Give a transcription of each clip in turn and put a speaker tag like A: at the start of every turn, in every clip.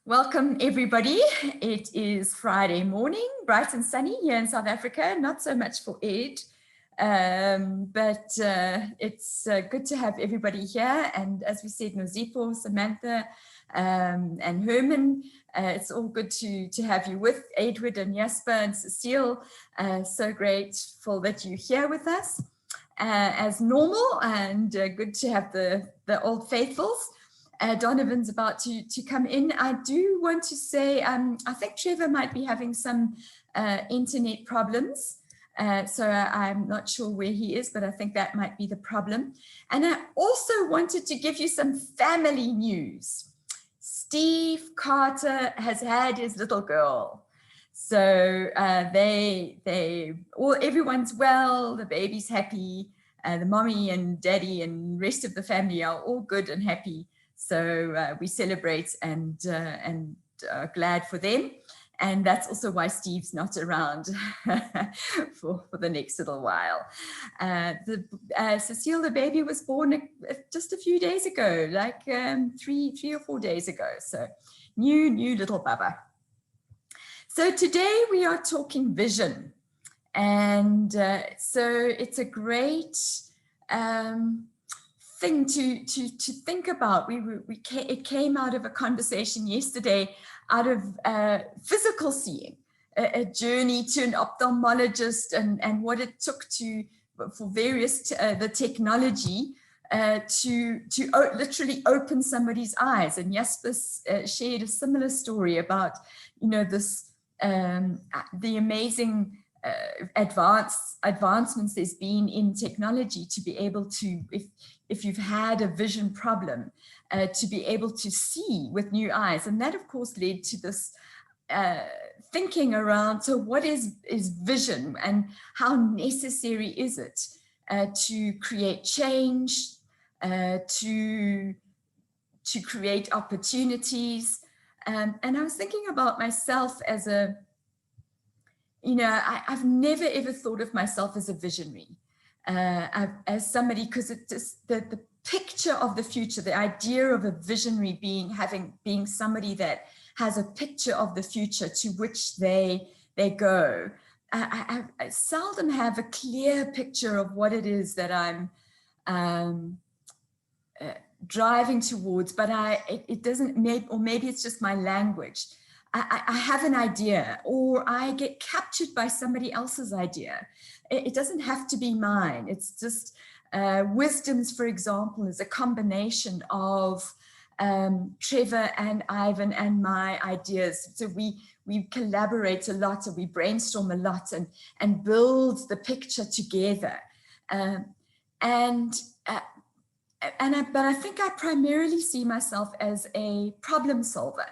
A: Welcome everybody. It is Friday morning, bright and sunny here in South Africa, not so much for Ed, but it's good to have everybody here. And as we said, Nozipo, Samantha and Herman, it's all good to have you with Edward and Jasper and Cecile. So grateful that you're here with us as normal, and good to have the old faithfuls. Donovan's about to come in. I do want to say, I think Trevor might be having some internet problems. So I'm not sure where he is, but I think that might be the problem. And I also wanted to give you some family news. Steve Carter has had his little girl. So everyone's well, the baby's happy, the mommy and daddy and rest of the family are all good and happy. So we celebrate and glad for them. And that's also why Steve's not around for the next little while. Cecile, the baby, was born just a few days ago, like 3 or 4 days ago. So new little baba. So today we are talking vision. And so it's a great thing to think about. It came out of a conversation yesterday, out of physical seeing, a journey to an ophthalmologist, and what it took for various the technology to literally open somebody's eyes. And Jasper shared a similar story about this the amazing advancements there's been in technology to be able to, if you've had a vision problem, to be able to see with new eyes. And that, of course, led to this thinking around, so what is vision, and how necessary is it to create change, to create opportunities. And I was thinking about myself as I've never ever thought of myself as a visionary, as somebody, because it's just the picture of the future, the idea of a visionary being somebody that has a picture of the future to which they go. I seldom have a clear picture of what it is that I'm driving towards, but it doesn't, or maybe it's just my language. I have an idea, or I get captured by somebody else's idea. It doesn't have to be mine. It's just Wisdoms, for example, is a combination of Trevor and Ivan and my ideas. So we collaborate a lot, and we brainstorm a lot and build the picture together. But I think I primarily see myself as a problem solver.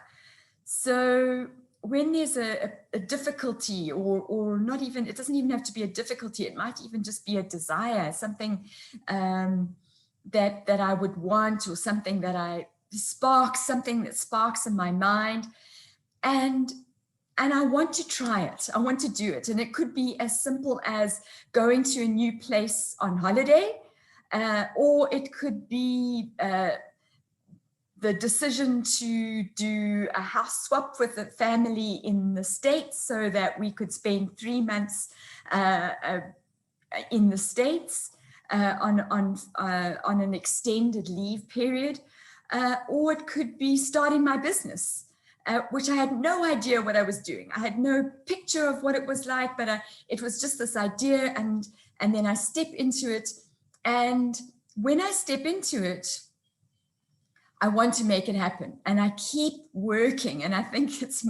A: So when there's a difficulty, or not even, it doesn't even have to be a difficulty, it might even just be a desire, something that I would want, or something that sparks in my mind, and I want to try it, I want to do it. And it could be as simple as going to a new place on holiday, or it could be the decision to do a house swap with a family in the States, so that we could spend 3 months in the States on an extended leave period. Or it could be starting my business, which I had no idea what I was doing. I had no picture of what it was like, but it was just this idea, and then I step into it. And when I step into it, I want to make it happen, and I keep working. And I think it's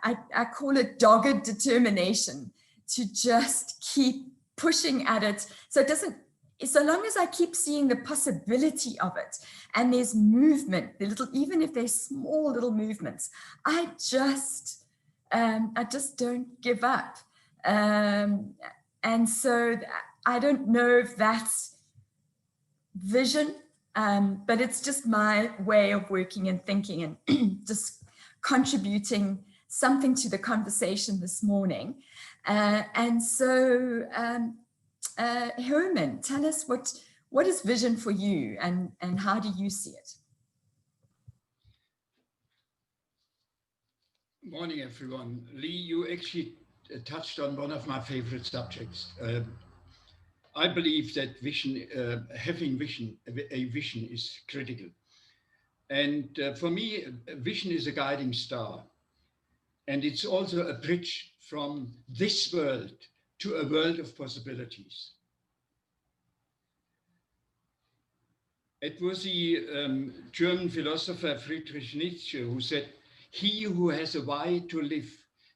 A: I call it dogged determination, to just keep pushing at it. So long as I keep seeing the possibility of it, and there's movement, even if there's small little movements, I just don't give up. And so I don't know if that's vision, but it's just my way of working and thinking, and just contributing something to the conversation this morning. And so Herman, tell us what is vision for you, and how do you see it?
B: Morning, everyone. Lee, you actually touched on one of my favorite subjects. I believe that vision, having vision, a vision is critical. And for me, vision is a guiding star. And it's also a bridge from this world to a world of possibilities. It was the German philosopher Friedrich Nietzsche who said, "He who has a why to live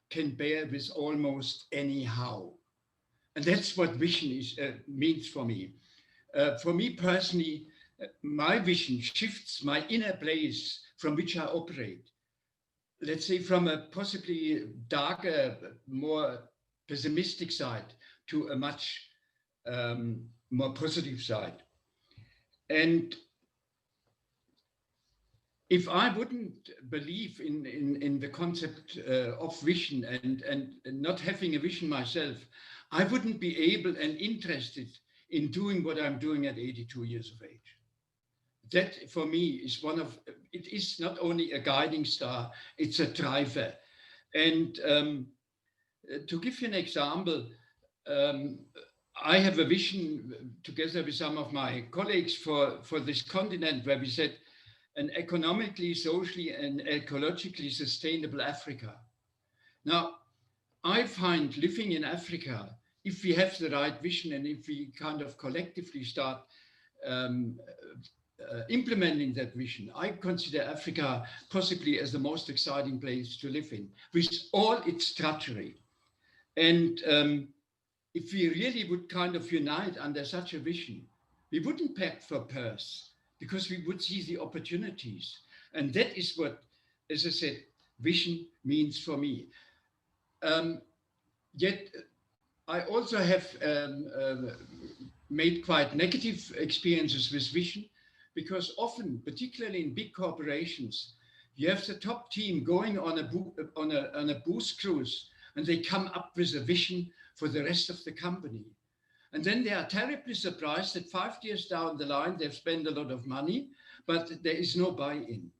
B: can bear with almost any how." And that's what vision means for me. For me personally, my vision shifts my inner place from which I operate. Let's say from a possibly darker, more pessimistic side to a much more positive side. And if I wouldn't believe in the concept of vision and not having a vision myself, I wouldn't be able and interested in doing what I'm doing at 82 years of age. That for me is it is not only a guiding star, it's a driver. And to give you an example, I have a vision together with some of my colleagues for this continent where we said an economically, socially, and ecologically sustainable Africa. Now, I find living in Africa, if we have the right vision and if we kind of collectively start implementing that vision, I consider Africa possibly as the most exciting place to live in, with all its drudgery. And if we really would kind of unite under such a vision, we wouldn't pack for Perth because we would see the opportunities. And that is what, as I said, vision means for me. Yet I also have made quite negative experiences with vision, because often, particularly in big corporations, you have the top team going on a booze cruise, and they come up with a vision for the rest of the company. And then they are terribly surprised that 5 years down the line, they've spent a lot of money, but there is no buy-in.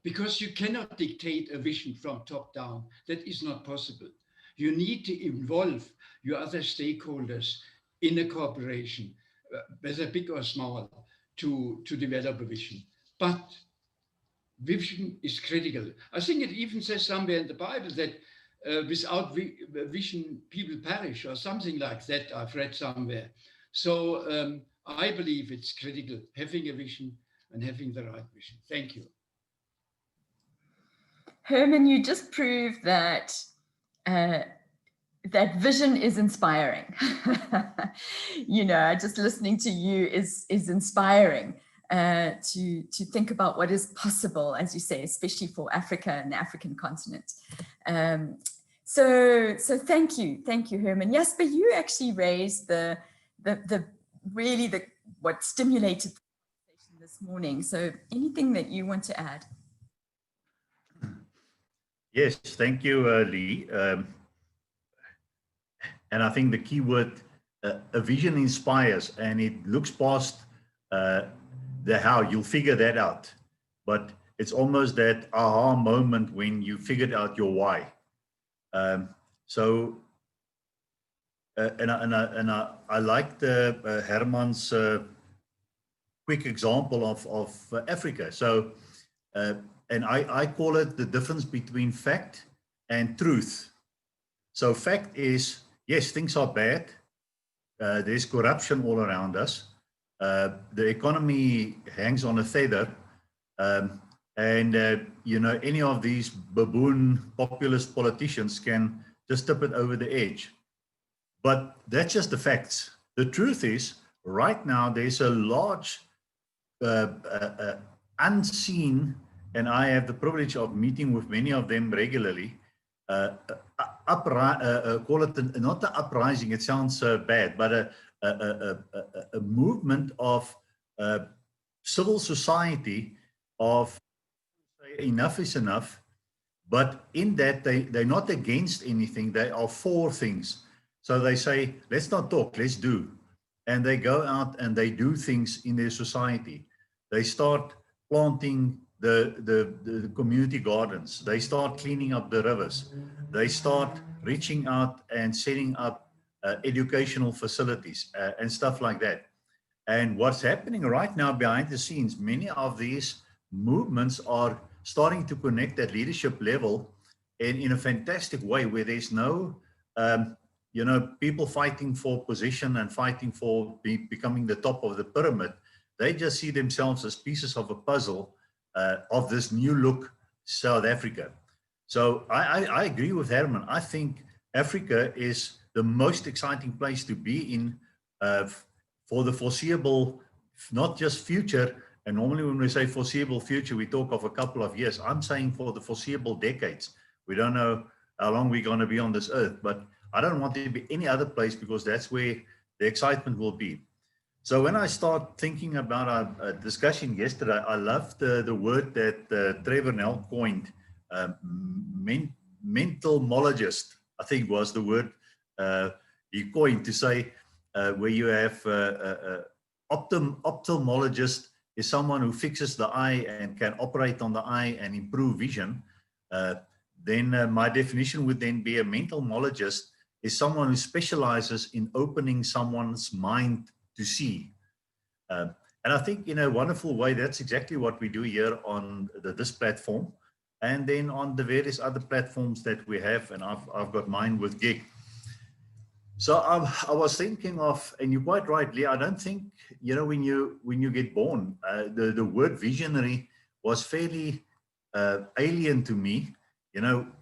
B: Because you cannot dictate a vision from top down. That is not possible. You need to involve your other stakeholders in a corporation, whether big or small, to develop a vision. But vision is critical. I think it even says somewhere in the Bible that without vision, people perish, or something like that. I've read somewhere. So I believe it's critical, having a vision and having the right vision. Thank you.
A: Herman, you just proved that that vision is inspiring. You know, just listening to you is inspiring to think about what is possible, as you say, especially for Africa and the African continent. So thank you, Herman. Jasper, you actually raised what stimulated the conversation this morning. So anything that you want to add?
C: Yes, thank you, Lee. And I think the key word, a vision inspires, and it looks past the how. You'll figure that out. But it's almost that aha moment when you figured out your why. I liked Herman's quick example of Africa. So, and I call it the difference between fact and truth. So fact is, yes, things are bad. There's corruption all around us. The economy hangs on a feather. You know, any of these baboon populist politicians can just tip it over the edge. But that's just the facts. The truth is, right now, there's a large unseen, and I have the privilege of meeting with many of them regularly, call it not the uprising, it sounds bad, but a movement of civil society of enough is enough, but in that they're not against anything, they are for things. So they say, let's not talk, let's do. And they go out and they do things in their society. They start planting the community gardens. They start cleaning up the rivers. They start reaching out and setting up educational facilities and stuff like that. And what's happening right now behind the scenes, many of these movements are starting to connect at leadership level in a fantastic way, where there's no, people fighting for position and fighting for becoming the top of the pyramid. They just see themselves as pieces of a puzzle of this new look South Africa. So I agree with Herman. I think Africa is the most exciting place to be in for the foreseeable, not just future. And normally when we say foreseeable future, we talk of a couple of years. I'm saying for the foreseeable decades. We don't know how long we're going to be on this earth, but I don't want it to be any other place, because that's where the excitement will be. So when I start thinking about our discussion yesterday, I love the word that Trevor Nell coined, mentalmologist, I think was the word he coined, to say where you have ophthalmologist is someone who fixes the eye and can operate on the eye and improve vision. Then my definition would then be a mentalmologist is someone who specializes in opening someone's mind to see. And I think in a wonderful way, that's exactly what we do here on this platform, and then on the various other platforms that we have, and I've got mine with Gig. So I was thinking of, and you're quite right, Lee, I don't think, when you get born, the word visionary was fairly alien to me.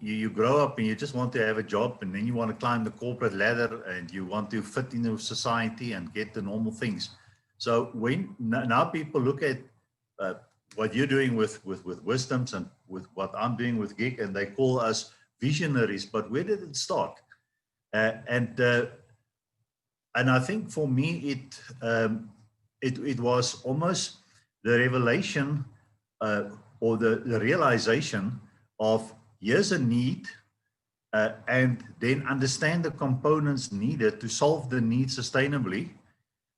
C: You grow up and you just want to have a job, and then you want to climb the corporate ladder, and you want to fit into society and get the normal things. So when now people look at what you're doing with Wisdoms and with what I'm doing with Gig, and they call us visionaries. But where did it start? And I think for me it was almost the revelation or the realization of here's a need, and then understand the components needed to solve the need sustainably,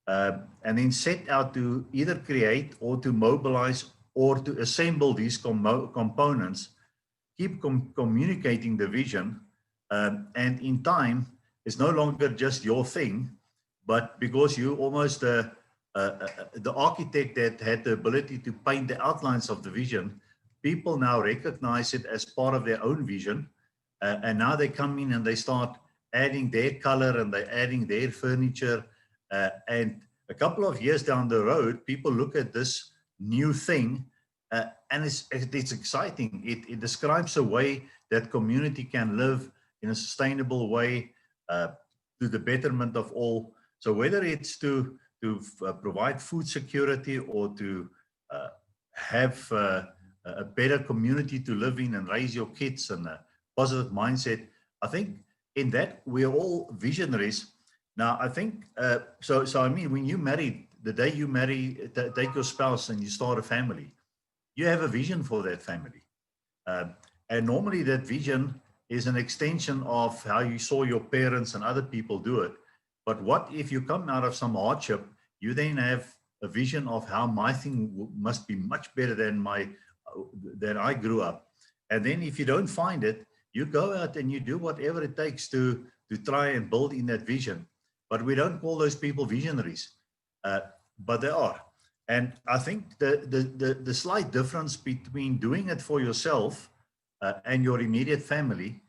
C: and then set out to either create or to mobilize or to assemble these components, keep communicating the vision, and in time, it's no longer just your thing, but because you almost the architect that had the ability to paint the outlines of the vision, people now recognize it as part of their own vision, and now they come in and they start adding their color and they're adding their furniture, and a couple of years down the road, people look at this new thing, and it's exciting. It describes a way that community can live in a sustainable way to the betterment of all. So whether it's to provide food security or to have a better community to live in and raise your kids and a positive mindset, I think in that we're all visionaries. Now, I think, so I mean, when you marry, the day you marry, take your spouse and you start a family, you have a vision for that family. And normally that vision is an extension of how you saw your parents and other people do it. But what if you come out of some hardship, you then have a vision of how my thing must be much better than I grew up. And then if you don't find it, you go out and you do whatever it takes to try and build in that vision. But we don't call those people visionaries, but they are. And I think the slight difference between doing it for yourself and your immediate family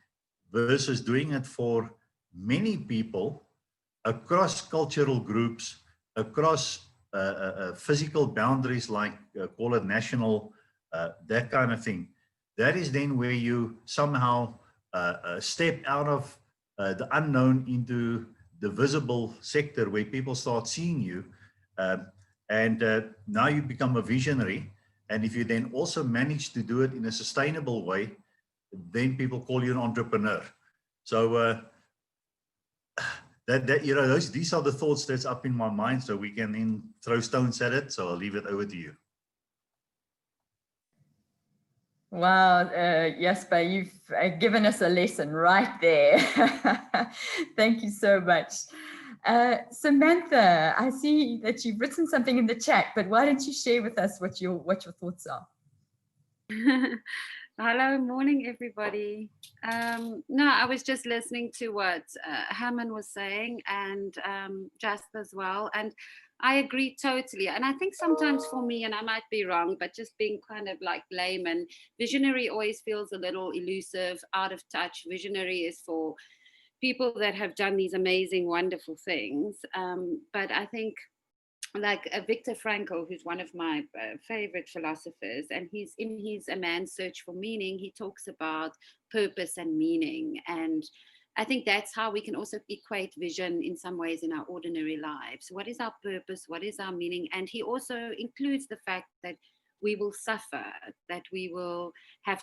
C: versus doing it for many people across cultural groups, across physical boundaries, like call it national, that kind of thing. That is then where you somehow step out of the unknown into the visible sector where people start seeing you. And now you become a visionary. And if you then also manage to do it in a sustainable way, then people call you an entrepreneur. So these are the thoughts that's up in my mind. So we can then throw stones at it. So I'll leave it over to you.
A: Wow, Jasper, you've given us a lesson right there. Thank you so much. Samantha, I see that you've written something in the chat, but why don't you share with us what your thoughts are?
D: Hello, morning, everybody. No, I was just listening to what Hammond was saying, and Jasper as well, and I agree totally. And I think sometimes for me, and I might be wrong, but just being kind of like layman, visionary always feels a little elusive, out of touch. Visionary is for people that have done these amazing, wonderful things. But I think like Viktor Frankl, who's one of my favorite philosophers, and he's in his A Man's Search for Meaning, he talks about purpose and meaning. And I think that's how we can also equate vision in some ways in our ordinary lives. What is our purpose? What is our meaning? And he also includes the fact that we will suffer, that we will have,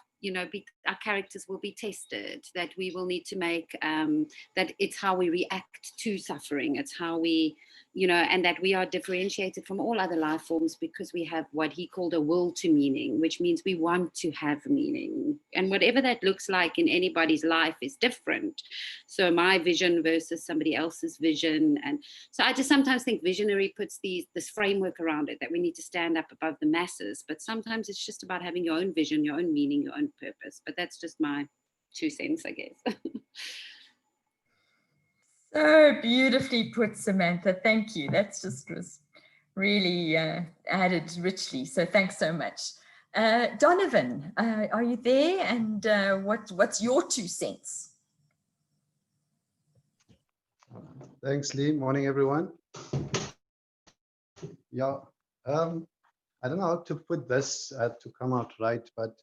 D: our characters will be tested, that we will need to make, that it's how we react to suffering. It's how we, and that we are differentiated from all other life forms because we have what he called a will to meaning, which means we want to have meaning. And whatever that looks like in anybody's life is different. So my vision versus somebody else's vision. And so I just sometimes think visionary puts this framework around it, that we need to stand up above the masses. But sometimes it's just about having your own vision, your own meaning, your own purpose. But that's just my 2 cents, I guess.
A: So beautifully put, Samantha. Thank you. That's just was really added richly. So thanks so much. Donovan, are you there? And what's your 2 cents?
E: Thanks, Lee. Morning, everyone. Yeah, I don't know how to put this to come out right, but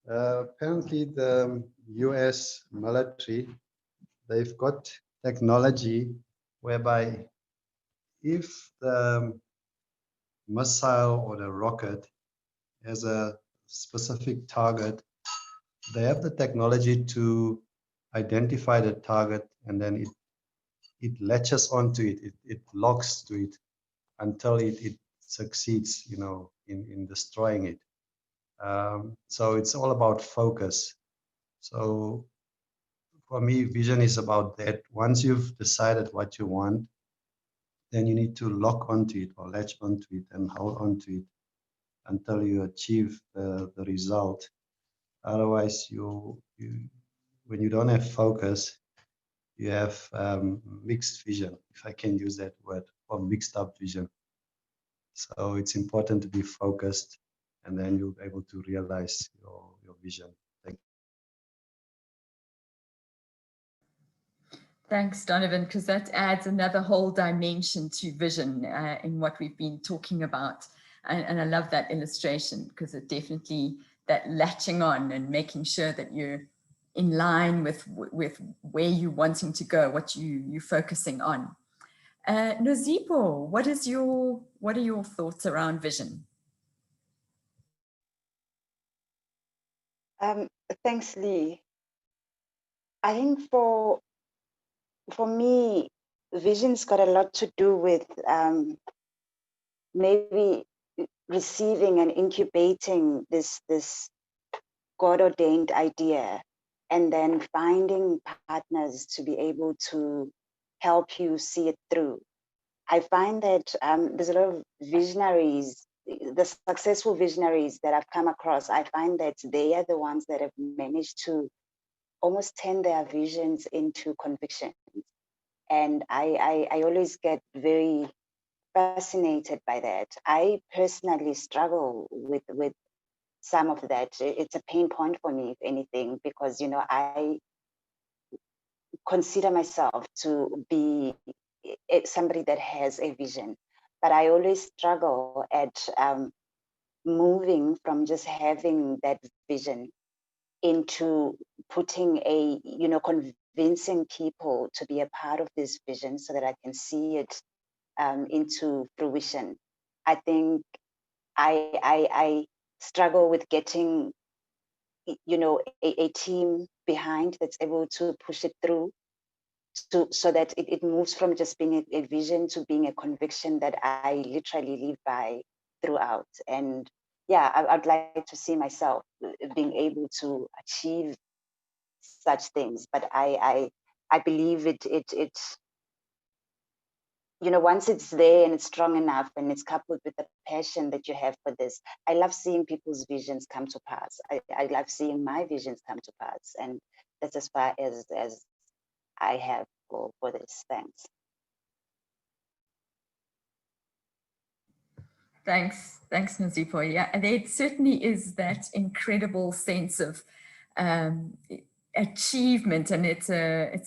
E: apparently the US military, they've got technology whereby if the missile or the rocket has a specific target, they have the technology to identify the target, and then it latches onto it, it locks to it until it succeeds, in destroying it. So it's all about focus. So for me, vision is about that. Once you've decided what you want, then you need to lock onto it or latch onto it and hold onto it until you achieve the result. Otherwise, when you don't have focus, you have mixed vision, if I can use that word, or mixed up vision. So it's important to be focused, and then you'll be able to realize your vision. Thank you.
A: Thanks, Donovan, because that adds another whole dimension to vision in what we've been talking about. And I love that illustration because it definitely, that latching on and making sure that you're in line with where you're wanting to go, what you're focusing on. Nozipo, what are your thoughts around vision?
F: Thanks, Lee. I think for me, vision's got a lot to do with maybe receiving and incubating this God-ordained idea, and then finding partners to be able to help you see it through. I find that there's a lot of visionaries, the successful visionaries that I've come across, I find that they are the ones that have managed to almost turn their visions into convictions. And I always get very fascinated by that. I personally struggle with some of that. It's a pain point for me, if anything, because I consider myself to be somebody that has a vision, but I always struggle at moving from just having that vision into putting convincing people to be a part of this vision so that I can see it into fruition. I think I struggle with getting a team behind that's able to push it through so that it moves from just being a vision to being a conviction that I literally live by throughout. And yeah, I'd like to see myself being able to achieve such things, but I believe it you know, once it's there and it's strong enough and it's coupled with the passion that you have for this, I love seeing people's visions come to pass. I love seeing my visions come to pass. And that's as far as I have for this. Thanks.
A: Thanks, Nzipo. Yeah, and there certainly is that incredible sense of achievement, and it's a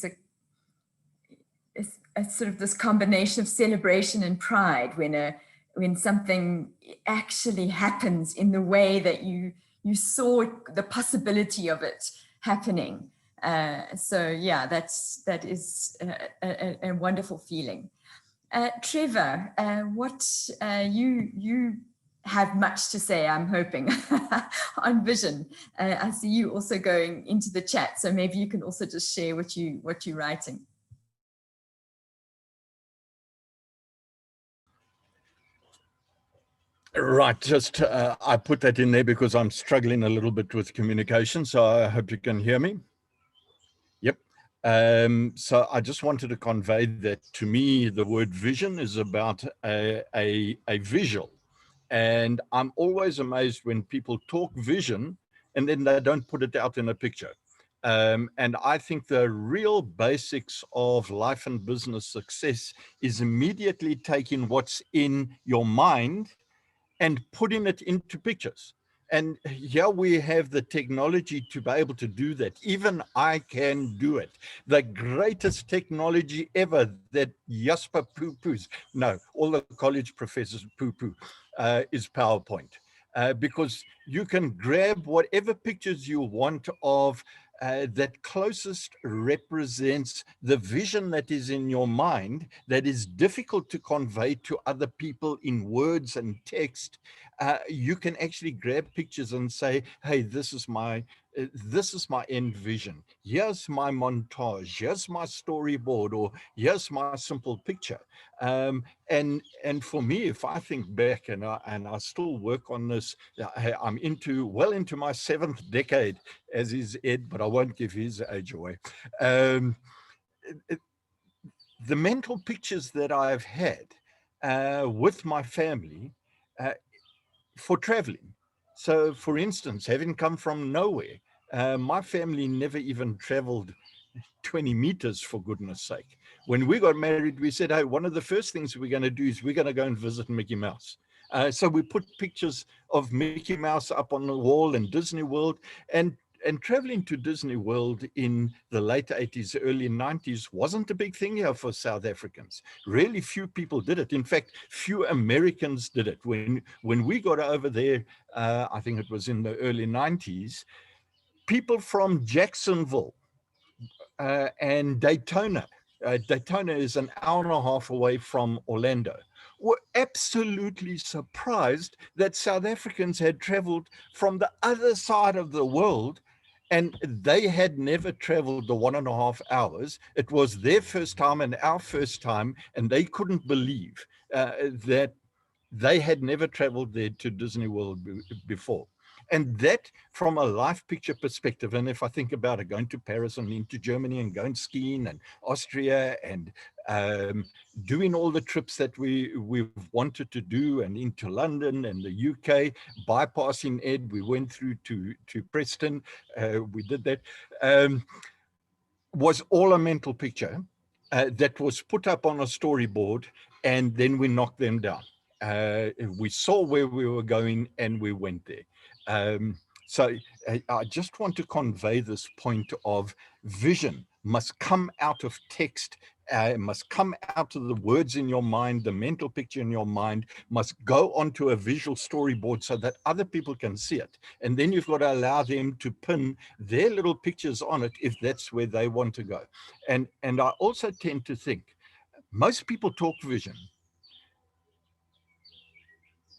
A: sort of this combination of celebration and pride when something actually happens in the way that you saw the possibility of it happening. So yeah, that is a wonderful feeling. Trevor, what you have much to say, I'm hoping, on vision. I see you also going into the chat, so maybe you can also just share what you're writing.
G: Right, just I put that in there because I'm struggling a little bit with communication, so I hope you can hear me. Yep. So I just wanted to convey that to me, the word vision is about a visual. And I'm always amazed when people talk vision and then they don't put it out in a picture. And I think the real basics of life and business success is immediately taking what's in your mind and putting it into pictures. And here we have the technology to be able to do that. Even I can do it. The greatest technology ever that Jasper poo-poos, no, all the college professors poo-poo, is PowerPoint. Because you can grab whatever pictures you want of that closest represents the vision that is in your mind that is difficult to convey to other people in words and text. You can actually grab pictures and say, hey, this is my end vision. Here's my montage. Here's my storyboard, or here's my simple picture. And for me, if I think back, and I still work on this, I'm well into my 7th decade, as is Ed, but I won't give his age away. The mental pictures that I've had with my family for traveling. So, for instance, having come from nowhere, my family never even traveled 20 meters, for goodness sake. When we got married, we said, hey, one of the first things we're going to do is we're going to go and visit Mickey Mouse. So we put pictures of Mickey Mouse up on the wall in Disney World, and traveling to Disney World in the late 80s, early 90s wasn't a big thing here for South Africans. Really few people did it. In fact, few Americans did it. When we got over there, I think it was in the early 90s, people from Jacksonville and Daytona. Daytona is an hour and a half away from Orlando. Were absolutely surprised that South Africans had traveled from the other side of the world, and they had never traveled the 1.5 hours. It was their first time and our first time, and they couldn't believe that they had never traveled there to Disney World before. And that, from a life picture perspective, and if I think about it, going to Paris and into Germany and going skiing and Austria and doing all the trips that we've wanted to do, and into London and the UK, bypassing Ed, we went through to Preston, we did that, was all a mental picture that was put up on a storyboard, and then we knocked them down. We saw where we were going and we went there. So I just want to convey this point of vision must come out of text, must come out of the words in your mind, the mental picture in your mind must go onto a visual storyboard so that other people can see it. And then you've got to allow them to pin their little pictures on it if that's where they want to go. And I also tend to think most people talk vision,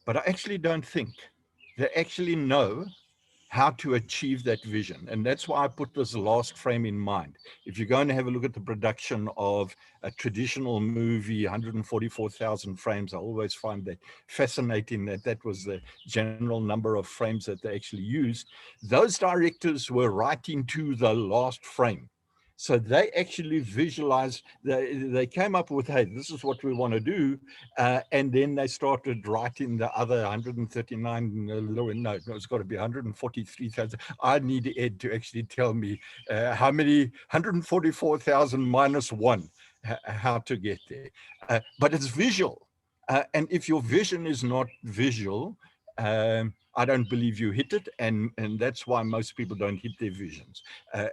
G: but I actually don't think they actually know how to achieve that vision. And that's why I put this last frame in mind. If you're going to have a look at the production of a traditional movie, 144,000 frames, I always find that fascinating that was the general number of frames that they actually used. Those directors were writing to the last frame. So they actually visualized, they came up with, hey, this is what we want to do. And then they started writing the other 139, no, it's got to be 143,000. I need Ed to actually tell me how many, 144,000 minus one, how to get there. But it's visual. And if your vision is not visual, I don't believe you hit it. And that's why most people don't hit their visions.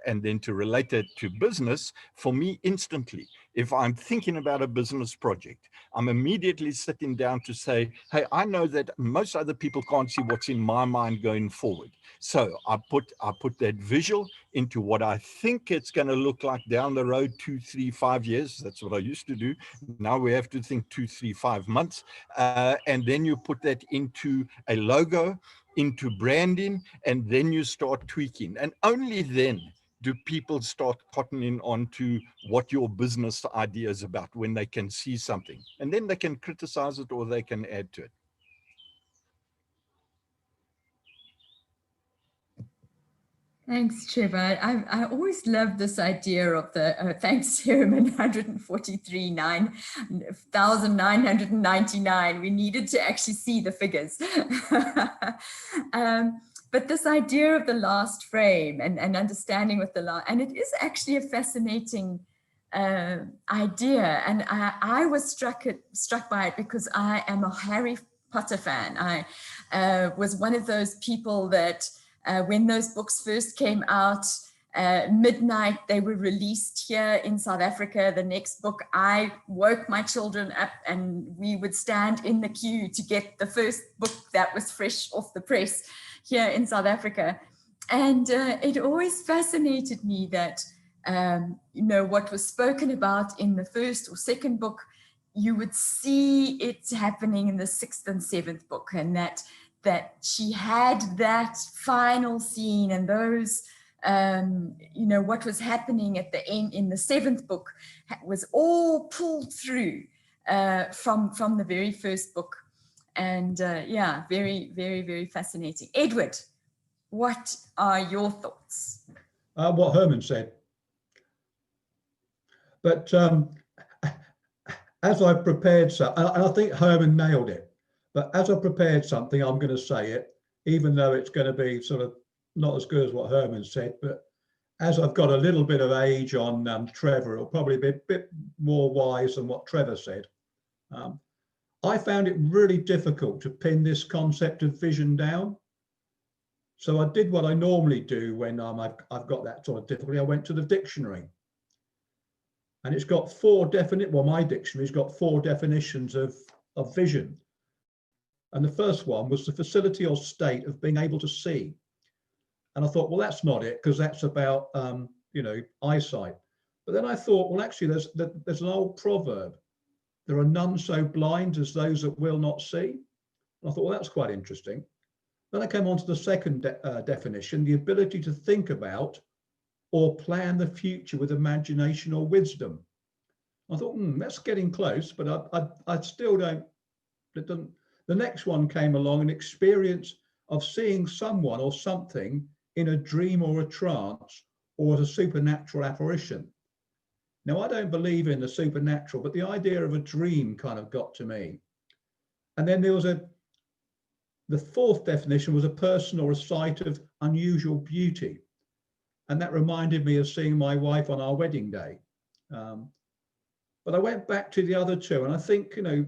G: And then to relate it to business, for me, instantly, if I'm thinking about a business project, I'm immediately sitting down to say, hey, I know that most other people can't see what's in my mind going forward. So I put that visual into what I think it's going to look like down the road, 2, 3, 5 years. That's what I used to do. Now we have to think 2, 3, 5 months. And then you put that into a logo, into branding, and then you start tweaking. And only then do people start cottoning on to what your business idea is about, when they can see something. And then they can criticize it or they can add to it.
A: Thanks, Trevor. I always love this idea of the, thanks, Herman, 143,999. We needed to actually see the figures. But this idea of the last frame and understanding with the last, and it is actually a fascinating idea. And I was struck by it because I am a Harry Potter fan. I was one of those people that when those books first came out, midnight, they were released here in South Africa. The next book, I woke my children up and we would stand in the queue to get the first book that was fresh off the press here in South Africa. And it always fascinated me that, you know, what was spoken about in the first or second book, you would see it happening in the 6th and 7th book, and that she had that final scene and those, you know, what was happening at the end in the 7th book was all pulled through from the very first book. And yeah, very, very, very fascinating. Edward, what are your thoughts?
H: What Herman said. But as I've prepared, and I think Herman nailed it. But as I prepared something, I'm going to say it, even though it's going to be sort of not as good as what Herman said. But as I've got a little bit of age on Trevor, it'll probably be a bit more wise than what Trevor said. I found it really difficult to pin this concept of vision down. So I did what I normally do when I've got that sort of difficulty. I went to the dictionary. And it's got my dictionary's got 4 definitions of vision. And the first one was the facility or state of being able to see. And I thought, well, that's not it, because that's about, you know, eyesight. But then I thought, well, actually, there's an old proverb. There are none so blind as those that will not see. And I thought, well, that's quite interesting. Then I came on to the second definition, the ability to think about or plan the future with imagination or wisdom. I thought, that's getting close, but I still don't, it doesn't. The next one came along, an experience of seeing someone or something in a dream or a trance or as a supernatural apparition. Now, I don't believe in the supernatural, but the idea of a dream kind of got to me. And then there was the fourth definition was a person or a sight of unusual beauty. And that reminded me of seeing my wife on our wedding day. But I went back to the other two, and I think, you know,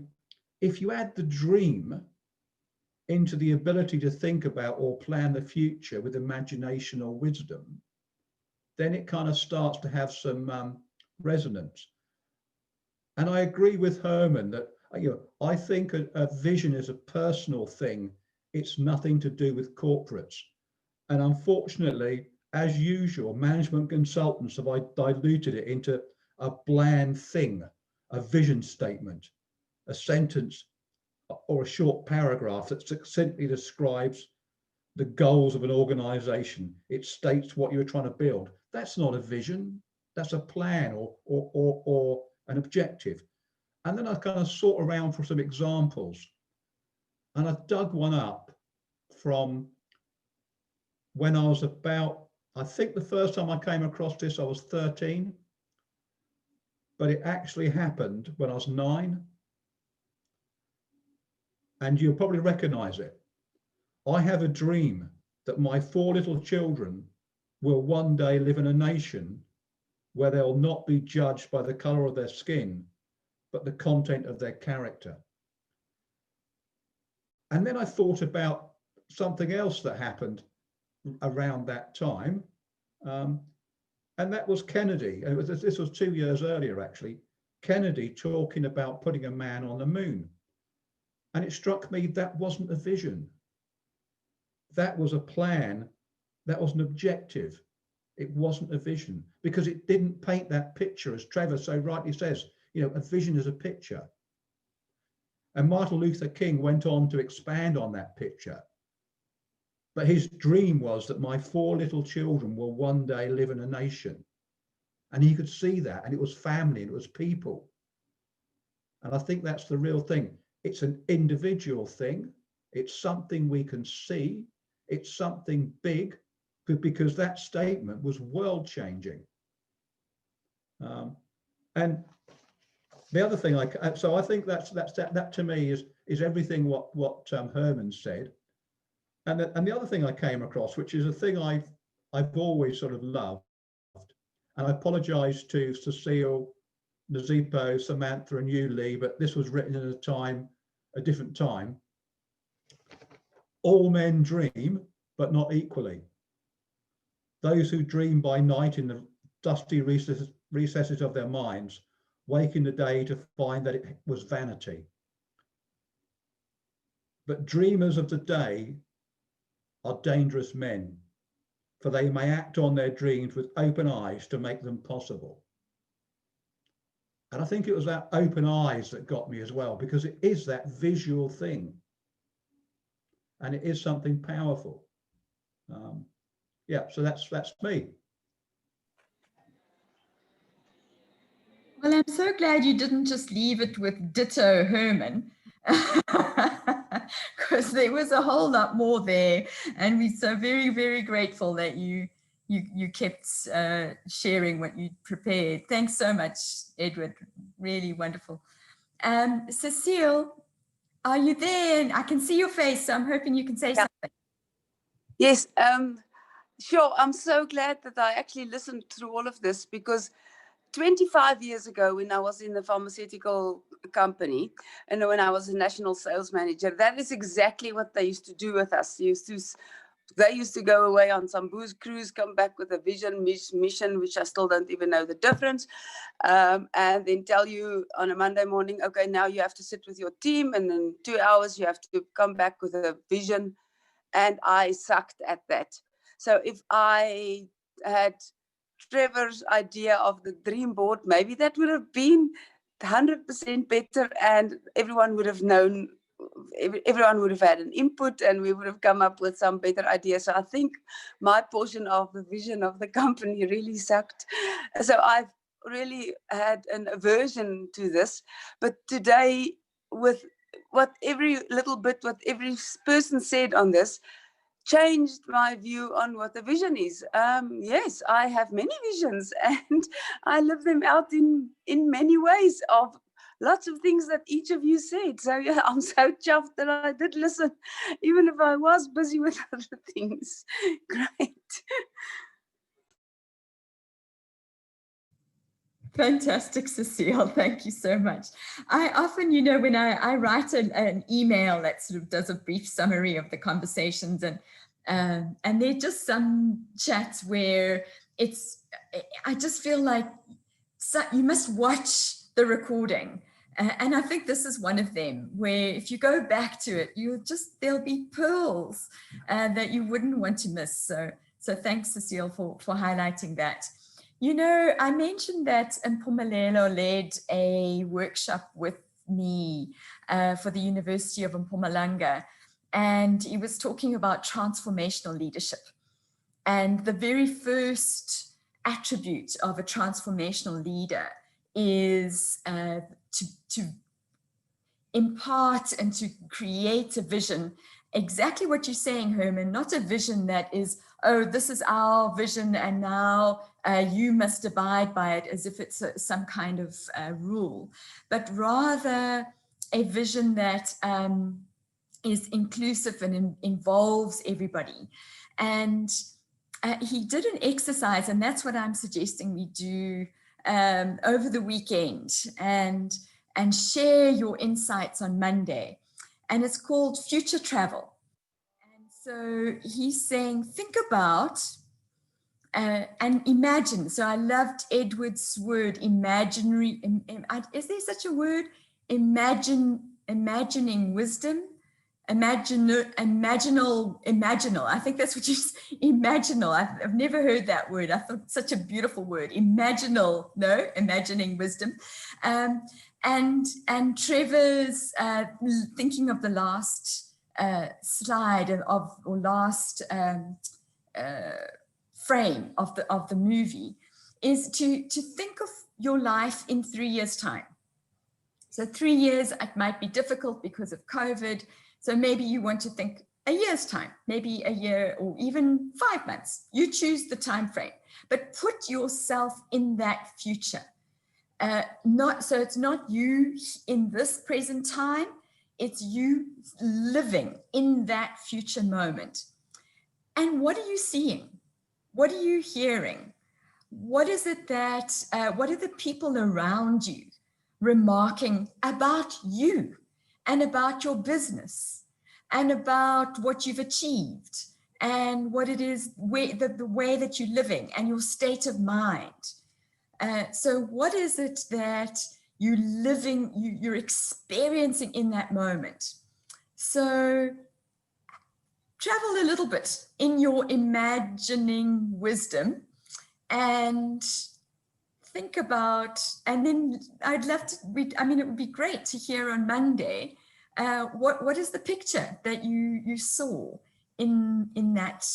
H: if you add the dream into the ability to think about or plan the future with imagination or wisdom, then it kind of starts to have some resonance. And I agree with Herman that, you know, I think a vision is a personal thing. It's nothing to do with corporates. And unfortunately, as usual, management consultants have diluted it into a bland thing, a vision statement, a sentence or a short paragraph that succinctly describes the goals of an organization. It states what you're trying to build. That's not a vision, that's a plan or an objective. And then I kind of sought around for some examples, and I dug one up from when I was about I think the first time I came across this, I was 13, but it actually happened when I was 9. And you'll probably recognize it. I have a dream that my 4 little children will one day live in a nation where they'll not be judged by the color of their skin, but the content of their character. And then I thought about something else that happened around that time. And that was Kennedy. This was 2 years earlier, actually. Kennedy talking about putting a man on the moon. And it struck me that wasn't a vision. That was a plan. That was an objective. It wasn't a vision, because it didn't paint that picture, as Trevor so rightly says. You know, a vision is a picture. And Martin Luther King went on to expand on that picture. But his dream was that my 4 little children will one day live in a nation. And he could see that, and it was family, and it was people. And I think that's the real thing. It's an individual thing. It's something we can see. It's something big, because that statement was world changing. And the other thing, so I think that to me is everything what Herman said. And the other thing I came across, which is a thing I've always sort of loved, and I apologize to Cecile, Nazipo, Samantha, and you, Lee, but this was written in a different time. All men dream, but not equally. Those who dream by night in the dusty recesses of their minds wake in the day to find that it was vanity. But dreamers of the day are dangerous men, for they may act on their dreams with open eyes to make them possible. And I think it was that open eyes that got me as well, because it is that visual thing. And it is something powerful. Yeah, so that's me.
A: Well, I'm so glad you didn't just leave it with ditto Herman, because there was a whole lot more there, and we're so very, very grateful that you kept sharing what you prepared. Thanks so much, Edward. Really wonderful. Cecile, are you there? And I can see your face, so I'm hoping you can say something.
I: Yes, sure. I'm so glad that I actually listened through all of this, because 25 years ago, when I was in the pharmaceutical company and when I was a national sales manager, that is exactly what they used to do with us. They used to go away on some booze cruise, come back with a vision, mission, which I still don't even know the difference, and then tell you on a Monday morning, okay, now you have to sit with your team, and in 2 hours you have to come back with a vision. And I sucked at that. So if I had Trevor's idea of the dream board, maybe that would have been 100% better, and everyone would have known, everyone would have had an input, and we would have come up with some better ideas. So I think my portion of the vision of the company really sucked. So I've really had an aversion to this. But today, with what every person said on this, changed my view on what a vision is. Yes, I have many visions, and I live them out in many ways of lots of things that each of you said. So yeah, I'm so chuffed that I did listen, even if I was busy with other things. Great.
A: Fantastic, Cecile. Thank you so much. I often, when I write an email that sort of does a brief summary of the conversations, and there's just some chats where I just feel like you must watch the recording. And I think this is one of them, where if you go back to it, there'll be pearls that you wouldn't want to miss. So thanks, Cecile, for highlighting that. I mentioned that Mpumelelo led a workshop with me for the University of Mpumalanga, and he was talking about transformational leadership. And the very first attribute of a transformational leader is to impart and to create a vision exactly what you're saying, Herman, not a vision that is, oh, this is our vision and now you must abide by it as if it's some kind of rule, but rather a vision that is inclusive and involves everybody. And he did an exercise, and that's what I'm suggesting we do over the weekend, and share your insights on Monday. And it's called Future Travel. And so he's saying, think about and imagine. So I loved Edward's word, imaginary. Is there such a word? Imagining wisdom. Imaginal. I think that's what you say. Imaginal. I've never heard that word. I thought such a beautiful word. Imagining wisdom. And Trevor's thinking of the last slide or last frame of the movie is to think of your life in 3 years' time. So 3 years, it might be difficult because of COVID. So maybe you want to think a year's time, maybe a year or even 5 months. You choose the time frame, but put yourself in that future. So it's not you in this present time, it's you living in that future moment. And what are you seeing? What are you hearing? What is it that, what are the people around you remarking about you and about your business and about what you've achieved and what it is, the way that you're living and your state of mind? So what is it that you're experiencing in that moment? So travel a little bit in your imagining wisdom and think about, and then I'd love to, it would be great to hear on Monday, what is the picture that you saw in that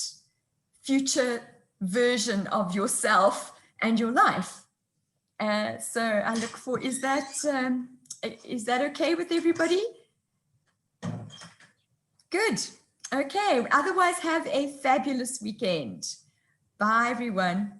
A: future version of yourself and your life? So I look for, is that okay with everybody? Good. Okay. Otherwise, have a fabulous weekend. Bye, everyone.